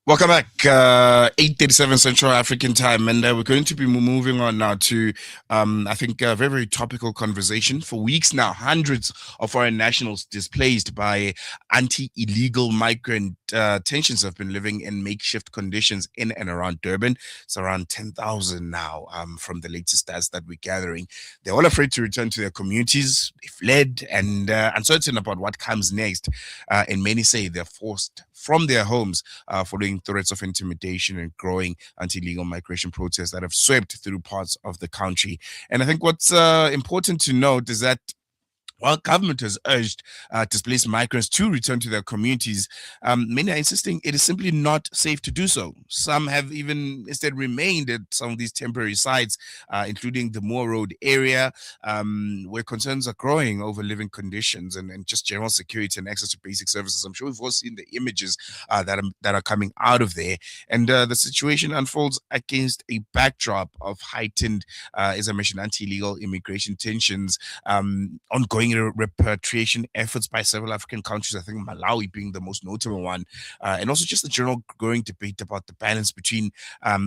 Welcome back, 8:37 Central African time, and we're going to be moving on now to, I think, a very, very topical conversation. For weeks now, hundreds of foreign nationals displaced by anti-illegal migrant tensions have been living in makeshift conditions in and around Durban. It's around 10,000 now, from the latest stats that we're gathering. They're all afraid to return to their communities. They fled and uncertain about what comes next. And many say they're forced from their homes following threats of intimidation and growing anti-illegal migration protests that have swept through parts of the country. And I think what's important to note is that while government has urged displaced migrants to return to their communities, many are insisting it is simply not safe to do so. Some have even instead remained at some of these temporary sites, including the Moore Road area, where concerns are growing over living conditions and just general security and access to basic services. I'm sure we've all seen the images that are coming out of there. And the situation unfolds against a backdrop of heightened, as I mentioned, anti-illegal immigration tensions, ongoing repatriation efforts by several African countries, I think Malawi being the most notable one, and also just the general growing debate about the balance between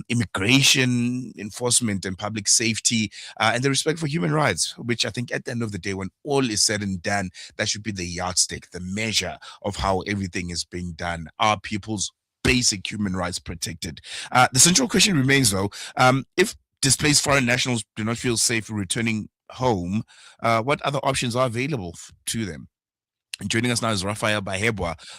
immigration enforcement and public safety, and the respect for human rights, which I think at the end of the day, when all is said and done, that should be the yardstick, the measure of how everything is being done. Are people's basic human rights protected? The central question remains, though, if displaced foreign nationals do not feel safe returning home, what other options are available to them? And joining us now is Raphael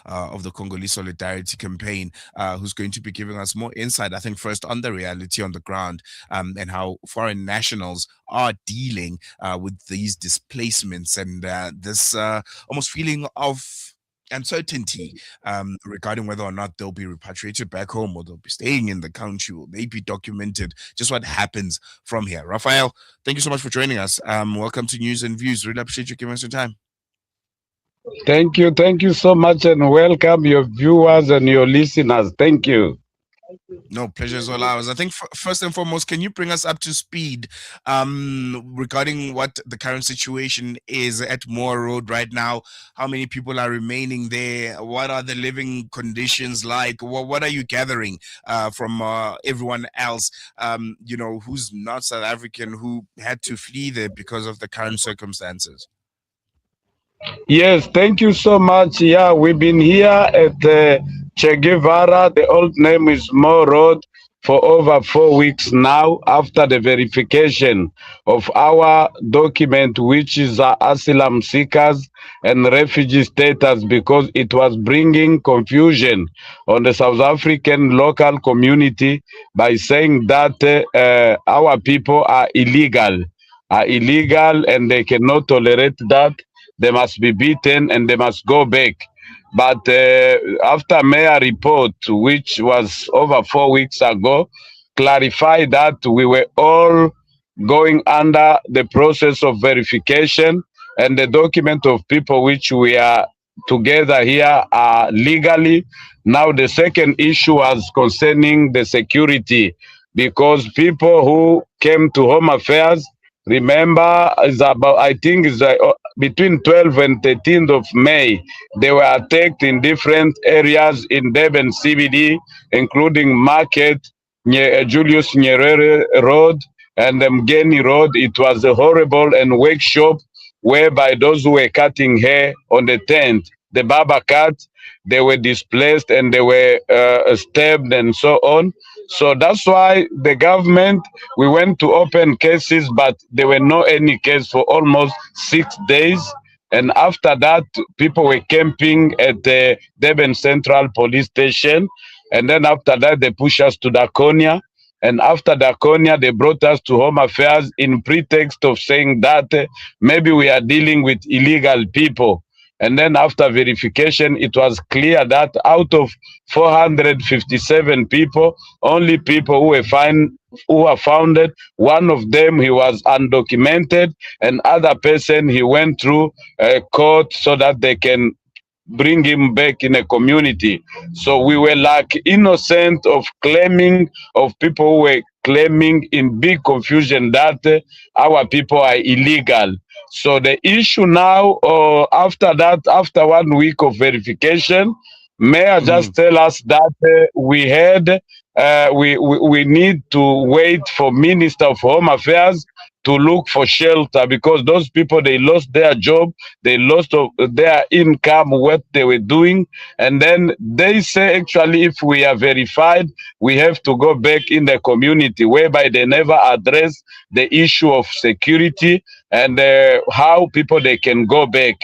of the Congolese Solidarity Campaign, who's going to be giving us more insight, I think, first on the reality on the ground, and how foreign nationals are dealing with these displacements and this almost feeling of uncertainty regarding whether or not they'll be repatriated back home or they'll be staying in the country or maybe documented, just what happens from here. Raphael, thank you so much for joining us. Welcome to News and Views. Really appreciate you giving us your time. Thank you so much, and welcome your viewers and your listeners. Thank you. No, pleasure is all ours. I think first and foremost, can you bring us up to speed regarding what the current situation is at Moore Road right now? How many people are remaining there? What are the living conditions like? What are you gathering from everyone else, who's not South African, who had to flee there because of the current circumstances? Yes, thank you so much. Yeah, we've been here at Che Guevara. The old name is Moore Road for over 4 weeks now after the verification of our document, which is asylum seekers and refugee status, because it was bringing confusion on the South African local community by saying that our people are illegal and they cannot tolerate that. They must be beaten and they must go back. But after Mayor report, which was over 4 weeks ago, clarified that we were all going under the process of verification, and the document of people which we are together here are legally. Now the second issue was concerning the security, because people who came to Home Affairs, remember, is about, I think it's between 12th and 13th of May, they were attacked in different areas in Durban CBD, including Market, Julius Nyerere Road, and Mgeni Road. It was a horrible and workshop whereby those who were cutting hair on the tent, the barber cut, they were displaced and they were stabbed and so on. So that's why the government, we went to open cases, but there were no any case for almost 6 days. And after that, people were camping at the Durban Central Police Station. And then after that, they pushed us to Daconia. And after Daconia, they brought us to Home Affairs in pretext of saying that maybe we are dealing with illegal people. And then after verification, it was clear that out of 457 people, only people who were founded, one of them, he was undocumented, and other person, he went through a court so that they can bring him back in a community. So we were like innocent of claiming, of people who were claiming in big confusion that our people are illegal. So the issue now, after that, after 1 week of verification, Mayor just tell us that we need to wait for Minister of Home Affairs to look for shelter, because those people, they lost their job, they lost their income, what they were doing. And then they say, actually, if we are verified, we have to go back in the community, whereby they never address the issue of security and how people they can go back.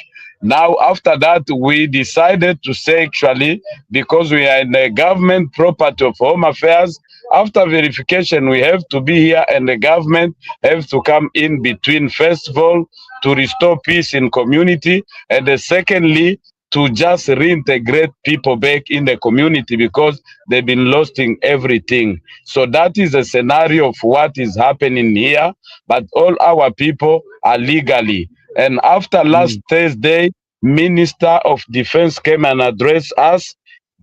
Now, after that, we decided to say, actually, because we are in the government property of Home Affairs, after verification, we have to be here, and the government have to come in between, first of all, to restore peace in community, and secondly, to just reintegrate people back in the community, because they've been losing everything. So that is a scenario of what is happening here, but all our people are legally. And after last Thursday, Minister of Defense came and addressed us.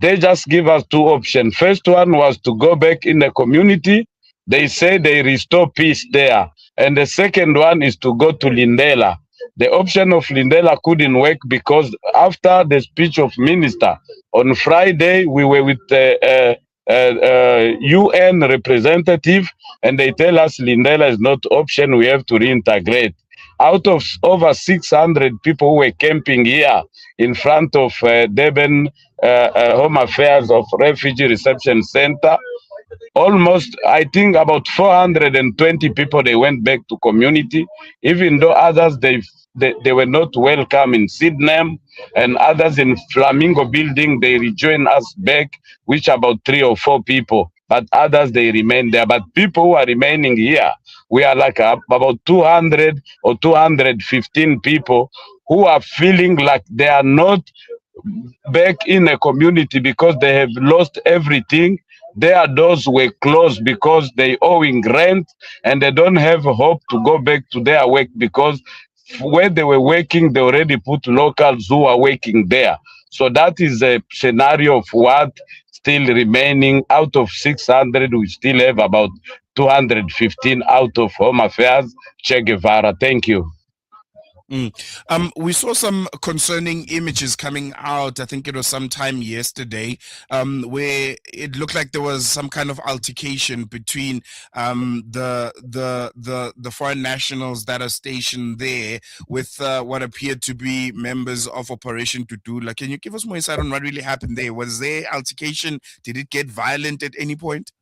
They just give us two options. First one was to go back in the community. They say they restore peace there. And the second one is to go to Lindela. The option of Lindela couldn't work, because after the speech of minister on Friday, we were with the UN representative, and they tell us Lindela is not option, we have to reintegrate. Out of over 600 people who were camping here in front of Deben Home Affairs of Refugee Reception Center, almost, I think, about 420 people, they went back to community, even though others, they were not welcome in Sydenham, and others in Flamingo building, they rejoined us back, which about 3 or 4 people, but others, they remain there. But people who are remaining here, we are like about 200 or 215 people who are feeling like they are not back in a community, because they have lost everything. Their doors were closed because they owing rent, and they don't have hope to go back to their work, because where they were working, they already put locals who are working there. So that is a scenario of what still remaining. Out of 600, we still have about 215 out of Home Affairs, Che Guevara. Thank you. We saw some concerning images coming out. I think it was sometime yesterday, where it looked like there was some kind of altercation between the foreign nationals that are stationed there with what appeared to be members of Operation Tutula. Can you give us more insight on what really happened there? Was there altercation? Did it get violent at any point?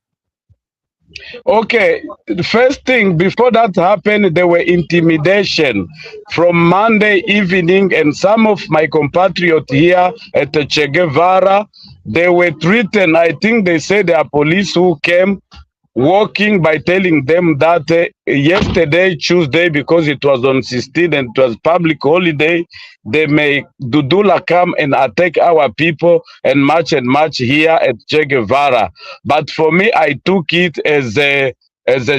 Okay, the first thing before that happened, there were intimidation from Monday evening, and some of my compatriots here at the Che Guevara, they were threatened. I think they said there are police who came walking by telling them that yesterday, Tuesday, because it was on 16 and it was public holiday, they may Dudula come and attack our people and march here at Che Guevara. But for me, I took it as a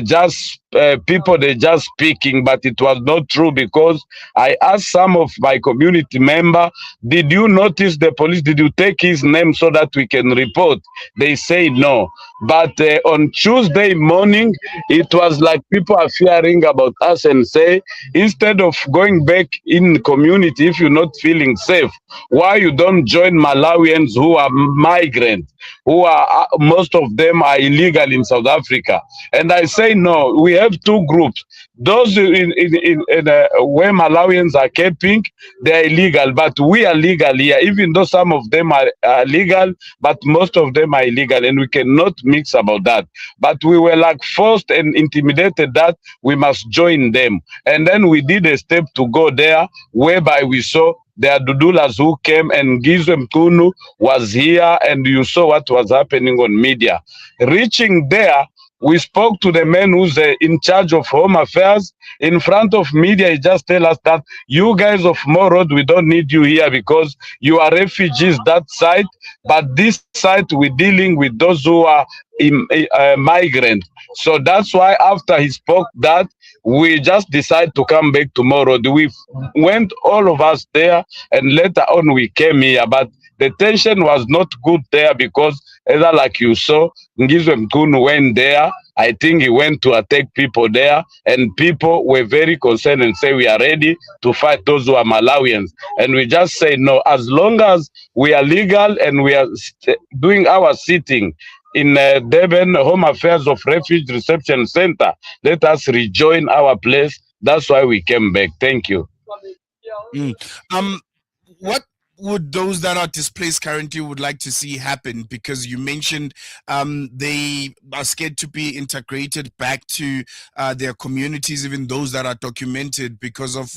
just people, they just speaking, but it was not true, because I asked some of my community member, did you notice the police? Did you take his name so that we can report? They say no. But on Tuesday morning, it was like people are fearing about us and say, instead of going back in community, if you're not feeling safe, why you don't join Malawians who are migrants, who are most of them are illegal in South Africa? And I say no. We have two groups. Those where Malawians are camping, they are illegal, but we are legal here. Even though some of them are legal, but most of them are illegal, and we cannot mix about that. But we were like forced and intimidated that we must join them, and then we did a step to go there, whereby we saw there are Dudulas who came, and Gizwe Mkunu was here, and you saw what was happening on media. Reaching there, we spoke to the man who's in charge of Home Affairs. In front of media, he just tell us that you guys of More Road, we don't need you here because you are refugees that side, but this side we're dealing with those who are migrant. So that's why after he spoke that, we just decided to come back tomorrow. We went all of us there, and later on we came here, but the tension was not good there, because either like you saw, Ngizwe Mkunu went there I think he went to attack people there, and people were very concerned and say we are ready to fight those who are Malawians. And we just say no, as long as we are legal and we are doing our sitting in Devon Home Affairs of Refuge Reception Center, let us rejoin our place. That's why we came back. Thank you. What would those that are displaced currently would like to see happen? Because you mentioned they are scared to be integrated back to their communities, even those that are documented, because of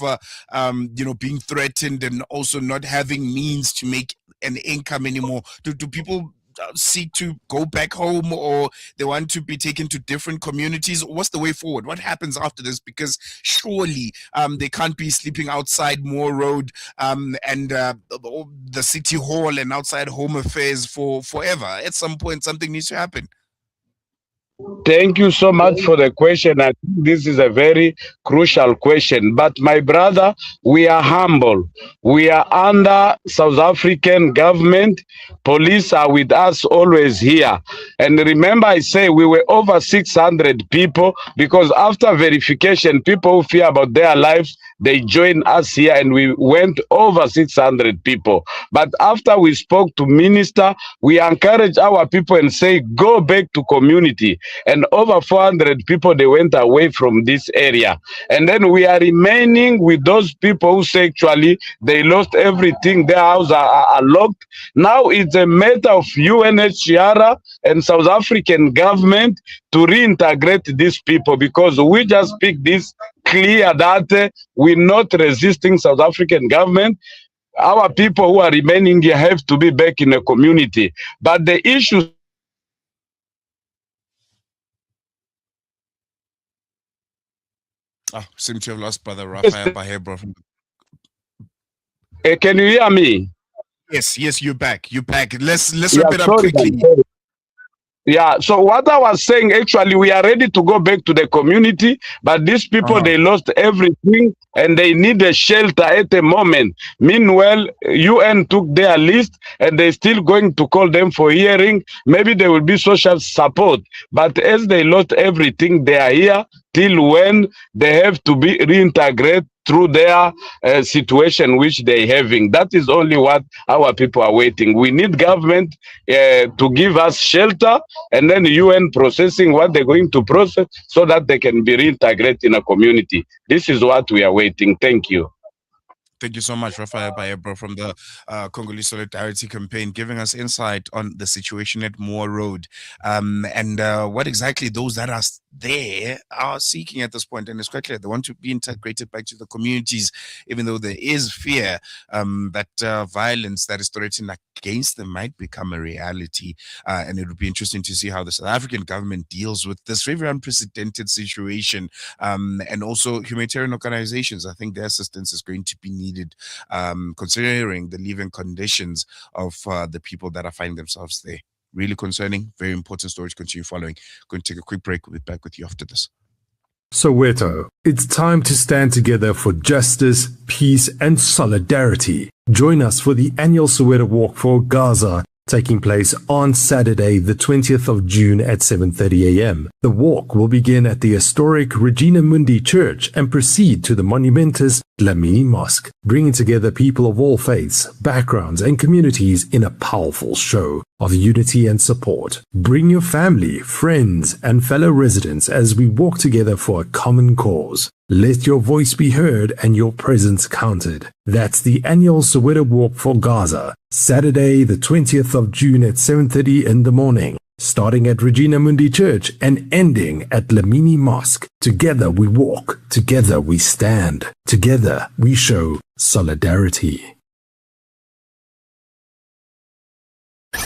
being threatened and also not having means to make an income anymore. Do people seek to go back home, or they want to be taken to different communities? What's the way forward? What happens after this? Because surely they can't be sleeping outside Moore Road and the city hall and outside Home Affairs for forever. At some point, something needs to happen. Thank you so much for the question. I think this is a very crucial question. But my brother, we are humble. We are under South African government. Police are with us always here. And remember, I say we were over 600 people, because after verification, people who fear about their lives, they joined us here, and we went over 600 people. But after we spoke to minister, we encourage our people and say, go back to community. And over 400 people, they went away from this area. And then we are remaining with those people who say actually they lost everything, their houses are locked. Now it's a matter of UNHCR and South African government to reintegrate these people, because we just speak this clear that we're not resisting South African government. Our people who are remaining here have to be back in the community. But the issue seem to have lost Brother Raphael Bahe, bro. Can you hear me? Yes, you're back. Let's wrap it up quickly. Yeah, so what I was saying, actually, we are ready to go back to the community, but these people, they lost everything and they need a shelter at the moment. Meanwhile, UN took their list and they're still going to call them for hearing. Maybe there will be social support, but as they lost everything, they are here till when they have to be reintegrated through their situation which they're having. That is only what our people are waiting. We need government to give us shelter, and then UN processing what they're going to process so that they can be reintegrated in a community. This is what we are waiting. Thank you. Thank you so much, Raphael Baye, from the Congolese Solidarity Campaign, giving us insight on the situation at Moore Road and what exactly those that are there are seeking at this point. And it's quite clear they want to be integrated back to the communities, even though there is fear that violence that is threatened against them might become a reality. And it would be interesting to see how the South African government deals with this very unprecedented situation, and also humanitarian organizations. I think their assistance is going to be needed, considering the living conditions of the people that are finding themselves there. Really concerning, very important story to continue following. Going to take a quick break. We'll be back with you after this. Soweto, it's time to stand together for justice, peace, and solidarity. Join us for the annual Soweto Walk for Gaza, taking place on Saturday, the 20th of June at 7:30 a.m. The walk will begin at the historic Regina Mundi Church and proceed to the monumentous Dlamini Mosque, bringing together people of all faiths, backgrounds, and communities in a powerful show of unity and support. Bring your family, friends, and fellow residents as we walk together for a common cause. Let your voice be heard and your presence counted. That's the annual Soweto Walk for Gaza, Saturday, the 20th of June at 7:30 in the morning, starting at Regina Mundi Church and ending at Dlamini Mosque. Together we walk, together we stand, together we show solidarity.